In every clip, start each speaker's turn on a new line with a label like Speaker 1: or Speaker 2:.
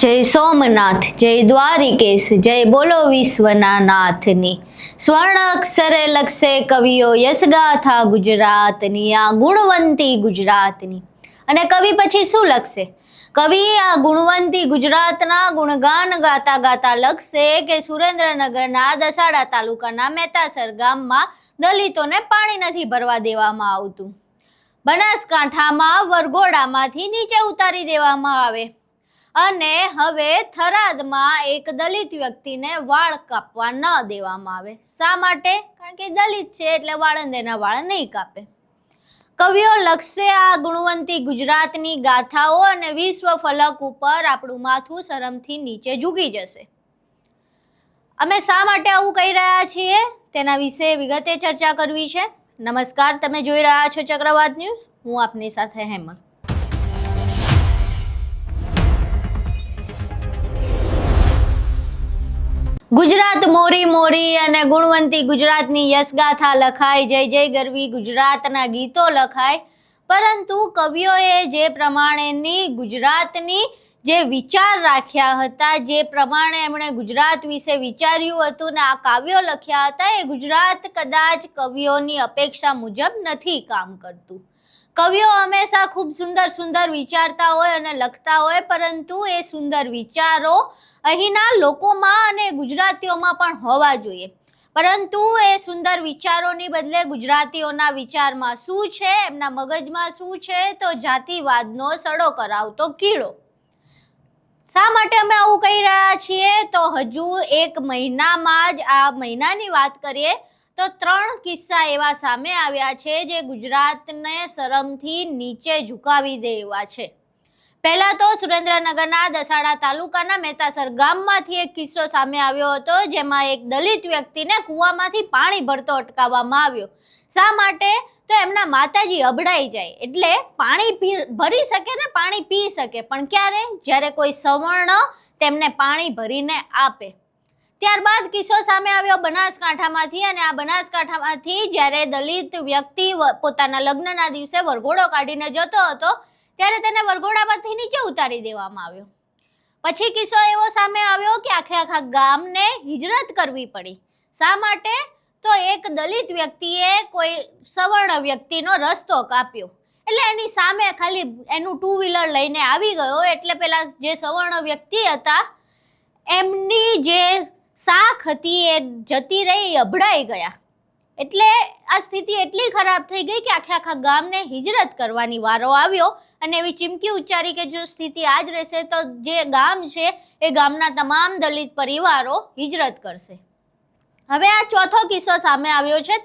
Speaker 1: जय सोमनाथ जय द्वारिकेश जय बोलो विश्वना नाथनी स्वर्ण अक्षरे लखसे कविओ यशगाथा गुजरातनी आ गुणवंती गुजरातनी। અને કવિ પછી શું લખશે? કવિ આ ગુણવંતી ગુજરાતના ગુણગાન ગાતા ગાતા લખશે કે સુરેન્દ્રનગરના દસાડા તાલુકાના મેતાસર ગામમાં દલિતોને પાણી નથી ભરવા દેવામાં આવતું, બનાસકાંઠામાં વરઘોડામાંથી નીચે ઉતારી દેવામાં આવે અને હવે થરાદમાં એક દલિત વ્યક્તિને વાળ કાપવા ન દેવામાં આવે। શા માટે? કારણ કે દલિત છે એટલે વાળંદેના વાળ નહીં કાપે। કવિઓ લખશે આ ગુણવંતી ગુજરાતની ગાથાઓ અને વિશ્વ ફલક ઉપર આપણું માથું શરમથી નીચે ઝૂકી જશે। અમે શા માટે આવું કહી રહ્યા છીએ તેના વિશે વિગતે ચર્ચા કરવી છે। નમસ્કાર, તમે જોઈ રહ્યા છો ચક્રવાત ન્યૂઝ, હું આપની સાથે હેમલ। ગુજરાત મોરી મોરી અને ગુણવંતી ગુજરાતની યશગાથા લખાય, જય જય ગરવી ગુજરાતના ગીતો લખાય, પરંતુ કવિઓએ જે પ્રમાણેની ગુજરાતની જે વિચાર રાખ્યા હતા, જે પ્રમાણે એમણે ગુજરાત વિશે વિચાર્યું હતું ને આ કાવ્યો લખ્યા હતા, એ ગુજરાત કદાચ કવિઓની અપેક્ષા મુજબ નથી કામ કરતું। કવિઓ હંમેશા ખૂબ સુંદર સુંદર વિચારતા હોય અને લખતા હોય, પરંતુ એ સુંદર વિચારો અહીંના લોકોમાં અને ગુજરાતીઓમાં પણ હોવા જોઈએ, પરંતુ એ સુંદર વિચારોની બદલે ગુજરાતીઓના વિચારમાં શું છે, એમના મગજમાં શું છે, તો જાતિવાદનો સડો કરાવતો કીડો। શા માટે અમે આવું કહી રહ્યા છીએ? તો હજુ એક મહિનામાં જ, આ મહિનાની વાત કરીએ તો 3 કિસ્સા એવા સામે આવ્યા છે જે ગુજરાતને શરમથી નીચે ઝુકાવી દે એવા છે। પહેલા તો સુરેન્દ્રનગરના દસાડા તાલુકાના મેતાસર ગામમાંથી એક કિસ્સો સામે આવ્યો હતો, જેમાં એક દલિત વ્યક્તિને કૂવામાંથી પાણી ભરતો અટકાવવામાં આવ્યો। શા માટે? તો એમના માતાજી અબડાઈ જાય એટલે પાણી ભરી શકે ને પાણી પી શકે, પણ ક્યારે? જ્યારે કોઈ સવર્ણ તેમને પાણી ભરીને આપે। ત્યારબાદ કિસ્સો સામે આવ્યો બનાસકાંઠામાંથી, અને આ બનાસકાંઠામાંથી જ્યારે દલિત વ્યક્તિ પોતાના લગ્નના દિવસે વરઘોડો કાઢીને જતો હતો ત્યારે તેને વરઘોડા પરથી નીચે ઉતારી દેવામાં આવ્યો। પછી કિસ્સો એવો સામે આવ્યો કે આખા ગામને હિજરત કરવી પડી। શા માટે? તો એક દલિત વ્યક્તિએ કોઈ સવર્ણ વ્યક્તિનો રસ્તો કાપ્યો, એટલે એની સામે ખાલી એનું 2 વ્હીલર લઈને આવી ગયો, એટલે પેલા જે સવર્ણ વ્યક્તિ હતા એમની જે શાખ હતી એ જતી રહી, અભડાઈ ગયા। એટલે આ સ્થિતિ એટલી ખરાબ થઈ ગઈ કે આખા ગામને હિજરત કરવાની વારો આવ્યો, અને એવી ચીમકી ઉચ્ચારી કે જો સ્થિતિ આ જ રહેશે તો જે ગામ છે એ ગામના તમામ દલિત પરિવારો હિજરત કરશે। હવે આ ચોથો કિસ્સો સામે આવ્યો છે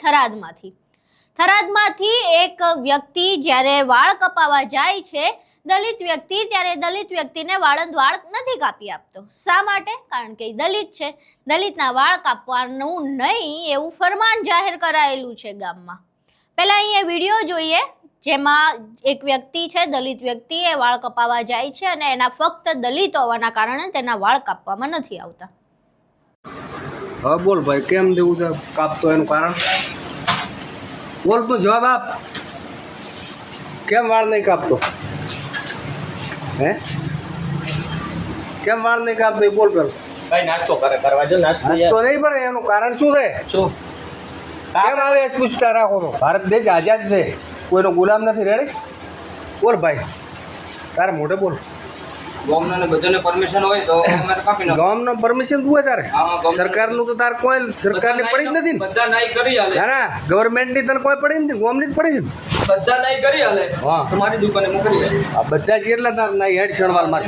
Speaker 1: થરાદમાંથી એક વ્યક્તિ જ્યારે વાળ કપાવવા જાય છે દલિત વ્યક્તિ, ત્યારે દલિત વ્યક્તિને વાળંદ વાળ નથી કાપી આપતો। શા માટે? કારણ કે દલિત છે, દલિતના વાળ કાપવાનું નહીં એવું ફરમાન જાહેર કરાયેલું છે ગામમાં। પહેલા અહીંયા વિડીયો જોઈએ જેમાં એક વ્યક્તિ છે, દલિત વ્યક્તિ, એ વાળ કપાવવા જાય છે અને એના ફક્ત દલિત હોવાના કારણે તેના વાળ કાપવામાં નથી આવતા।
Speaker 2: હા બોલ ભાઈ, કેમ દેવું છે કાપતો? એનું કારણ બોલ, તું જવાબ આપ। કેમ વાળ નહીં કાપતો? હે કેમ વાળ નહીં કાપતો એ બોલ પેલો।
Speaker 3: ભાઈ નાસ્તો કરવા જો, નાસ્તો
Speaker 2: નહીં, પણ એનું કારણ શું છે?
Speaker 3: શું
Speaker 2: કેમ આવે પૂછતા રાખો તો? ભારત દેશ આઝાદ છે, કોઈનો ગુલામ નથી। રેડી બોલ ભાઈ, તારે મોઢે બોલ।
Speaker 3: ગામના બધાને પરમિશન હોય તો અમારે કાપી નાખો।
Speaker 2: ગામનો પરમિશન હોય તારે? સરકારનું તો તાર કોઈ સરકારની પડી જ નથી ને?
Speaker 3: બધા નાઈ કરી હાલે
Speaker 2: ના, ગવર્મેન્ટની તને કોઈ પડી નથી, ગામની જ પડી છે ને?
Speaker 3: બધા નાઈ કરી હાલે।
Speaker 2: હા,
Speaker 3: તમારી દુકાને મોકલી
Speaker 2: આ બધા જેટલા તાર ના હેડ શણવાલ માર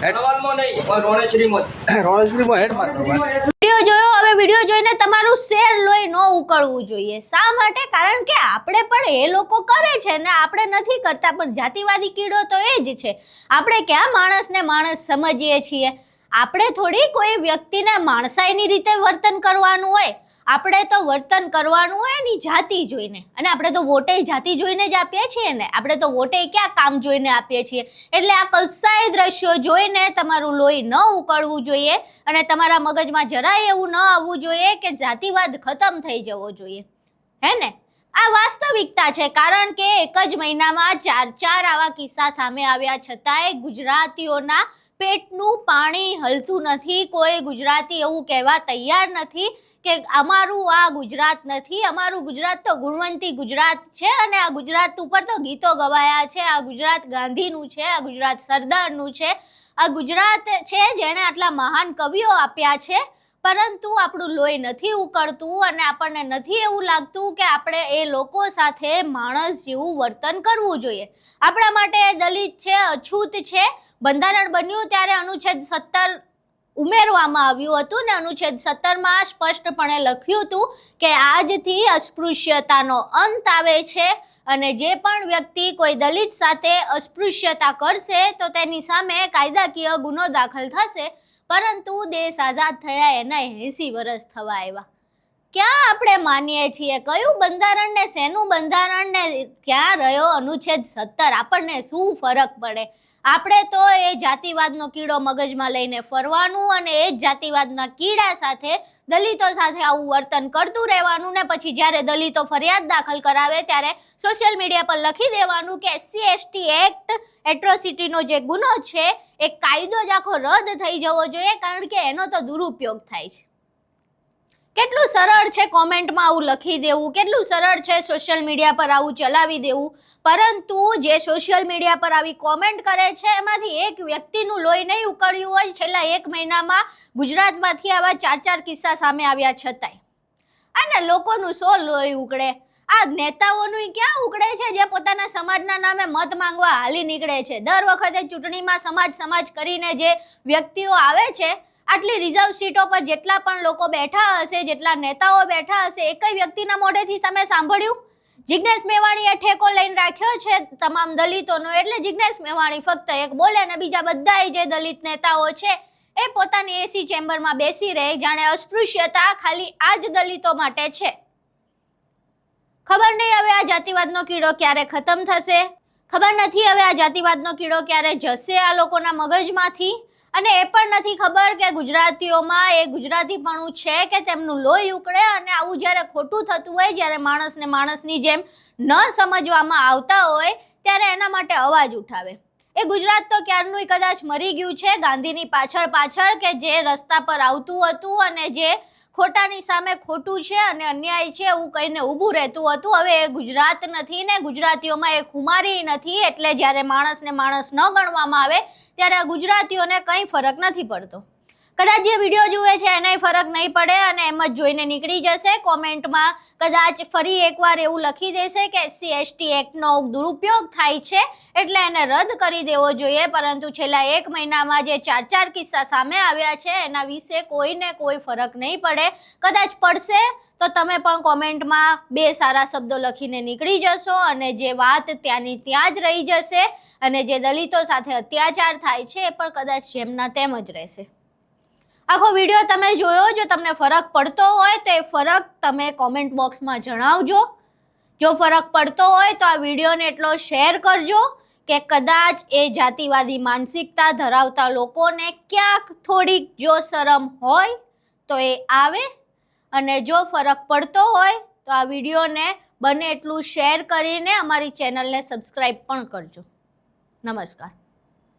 Speaker 3: હેડવાલમાં નહીં, રોણેશ્રીમાં
Speaker 2: રોણેશ્રીમાં હેડ માર।
Speaker 1: વિડીયો જોયો, હવે વિડીયો જોઈને તમારું શેર લોહી ન ઉકળવું જોઈએ। શા માટે? કારણ કે આપણે પણ એ લોકો કરે છે ને આપણે નથી કરતા, પણ જાતિવાદી કીડો તો એ જ છે। આપણે ક્યાં માણસને માણસ સમજીએ છીએ? આપણે થોડી કોઈ વ્યક્તિને માણસાઈની રીતે વર્તન કરવાનું હોય, આપણે તો વર્તન કરવાનું હોય એની જાતિ જોઈને, અને આપણે તો વોટે જાતિ જોઈને જ આપીએ છીએ ને, આપણે તો વોટે ક્યાં કામ જોઈને આપીએ છીએ। એટલે આ કસાય દ્રશ્યો જોઈને તમારું લોહી ન ઉકળવું જોઈએ અને તમારા મગજમાં જરાય એવું ન આવવું જોઈએ કે જાતિવાદ ખતમ થઈ જવો જોઈએ, હે ને? આ વાસ્તવિકતા છે, કારણ કે એક જ મહિનામાં 4 આવા કિસ્સા સામે આવ્યા છતાંય ગુજરાતીઓના પેટનું પાણી હલતું નથી. કોઈ ગુજરાતી એવું કહેવા તૈયાર નથી કે અમારું આ ગુજરાત નથી. અમારું ગુજરાત તો ગુણવંતી ગુજરાત છે અને આ ગુજરાત ઉપર તો ગીતો ગવાયા છે. આ ગુજરાત ગાંધીનું છે, આ ગુજરાત સરદારનું છે, આ ગુજરાત છે જેણે આટલા મહાન કવિઓ આપ્યા છે. પરંતુ આપણું લોહી નથી ઉકળતું અને આપણને નથી એવું લાગતું કે આપણે એ લોકો સાથે માણસ જેવું વર્તન કરવું જોઈએ. આપણા માટે દલિત છે, અછૂત છે. બંધારણ બન્યું ત્યારે અનુચ્છેદ 17 ઉમેરવામાં આવ્યું હતું ને અનુચ્છેદ 17માં સ્પષ્ટપણે લખ્યું હતું કે આજથી અસ્પૃશ્યતાનો અંત આવે છે અને જે પણ વ્યક્તિ કોઈ દલિત સાથે અસ્પૃશ્યતા કરશે તો તેની સામે કાયદાકીય ગુનો દાખલ થશે. પરંતુ દેશ આઝાદ થયા એના 80 વર્ષ થવા આવ્યા. ક્યાં આપણે માનીએ છીએ? કયું બંધારણ ને શેનું બંધારણ ને ક્યાં રહ્યો અનુચ્છેદ 17? આપણને શું ફરક પડે? આપણે તો એ જાતિવાદનો કીડો મગજમાં લઈને ફરવાનું અને એ જ જાતિવાદના કીડા સાથે દલિતો સાથે આવું વર્તન કરતું રહેવાનું ને પછી જ્યારે દલિતો ફરિયાદ દાખલ કરાવે ત્યારે સોશિયલ મીડિયા પર લખી દેવાનું કે SC/ST એક્ટ એટ્રોસિટીનો જે ગુનો છે એ કાયદો જ આખો રદ થઈ જવો જોઈએ કારણ કે એનો તો દુરુપયોગ થાય છે. કેટલું સરળ છે કોમેન્ટમાં આવું લખી દેવું, કેટલું સરળ છે સોશિયલ મીડિયા પર આવું ચલાવી દેવું. પરંતુ જે સોશિયલ મીડિયા પર આવી કોમેન્ટ કરે છે એમાંથી એક વ્યક્તિનું લોહી નહીં ઉકળ્યું હોય. છેલ્લા 1 મહિનામાં ગુજરાતમાંથી આવા 4 કિસ્સા સામે આવ્યા છતાંય અને લોકોનું લોહી ઉકળે. આ નેતાઓનું ક્યાં ઉકળે છે જે પોતાના સમાજના નામે મત માંગવા હાલી નીકળે છે? દર વખતે ચૂંટણીમાં સમાજ કરીને જે વ્યક્તિઓ આવે છે, આટલી રિઝર્વ સીટો પર જેટલા પણ લોકો બેઠા હશે, જેટલા નેતાઓ બેઠા હશે, એકય વ્યક્તિના મોઢેથી તમે સાંભળ્યું? જિગ્નેશ મેવાણીએ ઠેકો લઈને રાખ્યો છે તમામ દલિતોનો, એટલે જિગ્નેશ મેવાણી ફક્ત એક બોલે અને બીજા બધાય જે દલિત નેતાઓ છે એ પોતાની એસી ચેમ્બરમાં બેસી રહે જાણે અસ્પૃશ્યતા ખાલી આ જ દલિતો માટે છે. ખબર નહીં હવે આ જાતિવાદનો કીડો ક્યારે ખતમ થશે. ખબર નથી હવે આ જાતિવાદનો કીડો ક્યારે જશે આ લોકોના મગજમાંથી. અને એ પણ નથી ખબર કે ગુજરાતીઓમાં એ ગુજરાતીપણું છે કે તેમનું લોહી ઉકળે અને આવું જ્યારે ખોટું થતું હોય, જ્યારે માણસને માણસની જેમ ન સમજવામાં આવતા હોય ત્યારે એના માટે અવાજ ઉઠાવે. એ ગુજરાત તો ક્યારનું કદાચ મરી ગયું છે ગાંધીની પાછળ કે જે રસ્તા પર આવતું હતું અને જે ખોટાની સામે ખોટું છે અને અન્યાય છે એવું કહીને ઊભું રહેતું હતું. હવે એ ગુજરાત નથી ને ગુજરાતીઓમાં એ ખુમારી નથી, એટલે જ્યારે માણસને માણસ ન ગણવામાં આવે ત્યારે આ ગુજરાતીઓને કંઈ ફરક નથી પડતો. કદાચ જે વિડીયો જુએ છે એનાય ફરક નહીં પડે અને એમ જ જોઈને નીકળી જશે. કોમેન્ટમાં કદાચ ફરી એકવાર એવું લખી દેશે કે SC/ST એક્ટનો દુરુપયોગ થાય છે એટલે એને રદ કરી દેવો જોઈએ. પરંતુ છેલ્લા 1 મહિનામાં જે 4 કિસ્સા સામે આવ્યા છે એના વિશે કોઈને કોઈ ફરક નહીં પડે. કદાચ પડશે તો તમે પણ કોમેન્ટમાં 2 સારા શબ્દો લખીને નીકળી જશો અને જે વાત ત્યાંની ત્યાં જ રહી જશે અને જે દલિતો સાથે અત્યાચાર થાય છે એ પણ કદાચ જેમના તેમ જ રહેશે. આખો વિડીયો તમે જોયો, જો તમને ફરક પડતો હોય તો એ ફરક તમે કોમેન્ટ બોક્સમાં જણાવજો. જો ફરક પડતો હોય તો આ વિડીયોને એટલો શેર કરજો કે કદાચ એ જાતિવાદી માનસિકતા ધરાવતા લોકોને ક્યાંક થોડીક જો શરમ હોય તો એ આવે. અને જો ફરક પડતો હોય તો આ વિડીયોને બને એટલું શેર કરીને અમારી ચેનલને સબસ્ક્રાઈબ પણ કરજો. નમસ્કાર.